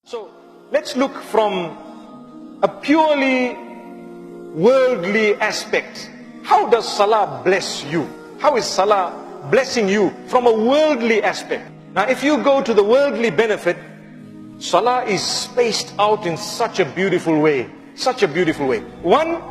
So let's look from a purely worldly aspect. How does Salah bless you? How is Salah blessing you from a worldly aspect? Now if you go to the worldly benefit, Salah is spaced out in such a beautiful way. Such a beautiful way. One,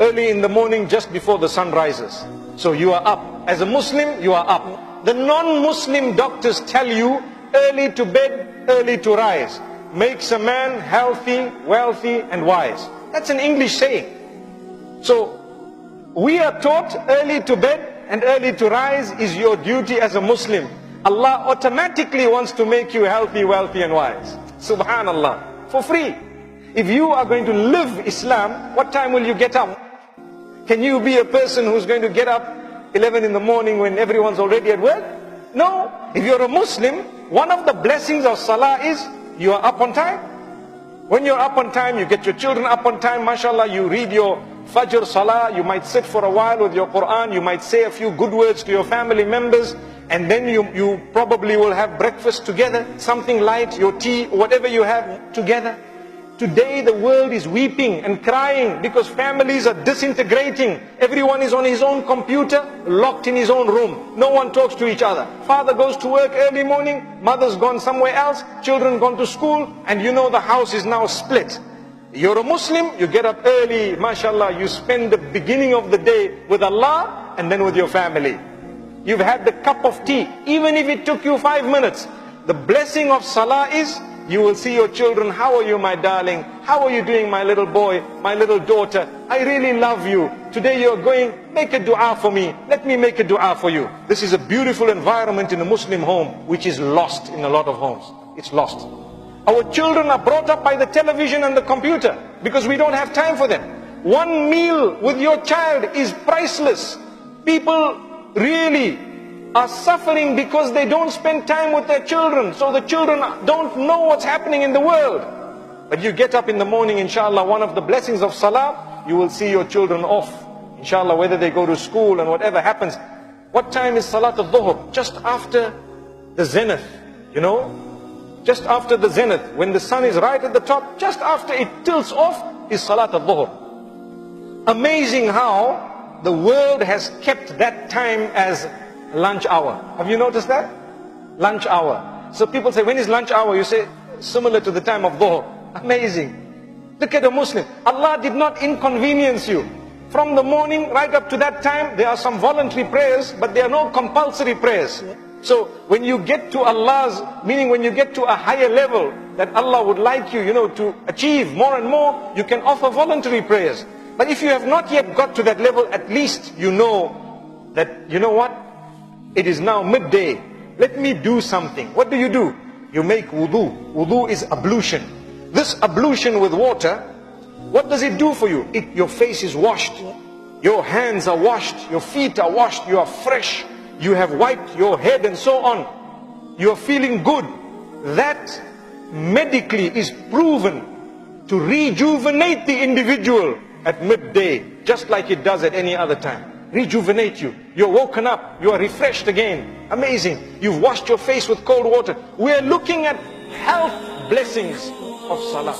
early in the morning just before the sun rises. So you are up. As a Muslim, you are up. The non-Muslim doctors tell you early to bed, early to rise makes a man healthy, wealthy and wise. That's an English saying. So we are taught early to bed and early to rise is your duty as a Muslim. Allah automatically wants to make you healthy, wealthy and wise. Subhanallah. For free. If you are going to live Islam, what time will you get up? Can you be a person who's going to get up 11 in the morning when everyone's already at work? No. If you're a Muslim, one of the blessings of Salah is you are up on time. When you're up on time, you get your children up on time, mashallah, you read your Fajr Salah, you might sit for a while with your Quran, you might say a few good words to your family members, and then you probably will have breakfast together, something light, your tea, whatever you have together. Today the world is weeping and crying because families are disintegrating. Everyone is on his own computer, locked in his own room. No one talks to each other. Father goes to work early morning, mother's gone somewhere else, children gone to school, and you know the house is now split. You're a Muslim, you get up early, mashallah, you spend the beginning of the day with Allah and then with your family. You've had the cup of tea, even if it took you 5 minutes. The blessing of Salah is, you will see your children, how are you my darling? How are you doing my little boy, my little daughter? I really love you. Today you're going, make a dua for me. Let me make a dua for you. This is a beautiful environment in a Muslim home, which is lost in a lot of homes. It's lost. Our children are brought up by the television and the computer because we don't have time for them. One meal with your child is priceless. People really are suffering because they don't spend time with their children. So the children don't know what's happening in the world. But you get up in the morning, inshallah, one of the blessings of Salah, you will see your children off. Inshallah, whether they go to school and whatever happens. What time is Salat al-Dhuhr? Just after the zenith, you know? Just after the zenith, when the sun is right at the top, just after it tilts off is Salat al-Dhuhr. Amazing how the world has kept that time as lunch hour. Have you noticed that? Lunch hour. So people say, when is lunch hour? You say, similar to the time of Dhuhr. Amazing. Look at a Muslim. Allah did not inconvenience you. From the morning right up to that time, there are some voluntary prayers, but there are no compulsory prayers. So when you get to Allah's, meaning when you get to a higher level that Allah would like you, to achieve more and more, you can offer voluntary prayers. But if you have not yet got to that level, at least you know that, you know what? It is now midday. Let me do something. What do? You make wudu. Wudu is ablution. This ablution with water, what does it do for you? Your face is washed. Your hands are washed. Your feet are washed. You are fresh. You have wiped your head and so on. You are feeling good. That medically is proven to rejuvenate the individual at midday, just like it does at any other time. Rejuvenate you. You're woken up. You are refreshed again. Amazing. You've washed your face with cold water. We're looking at health blessings of Salah.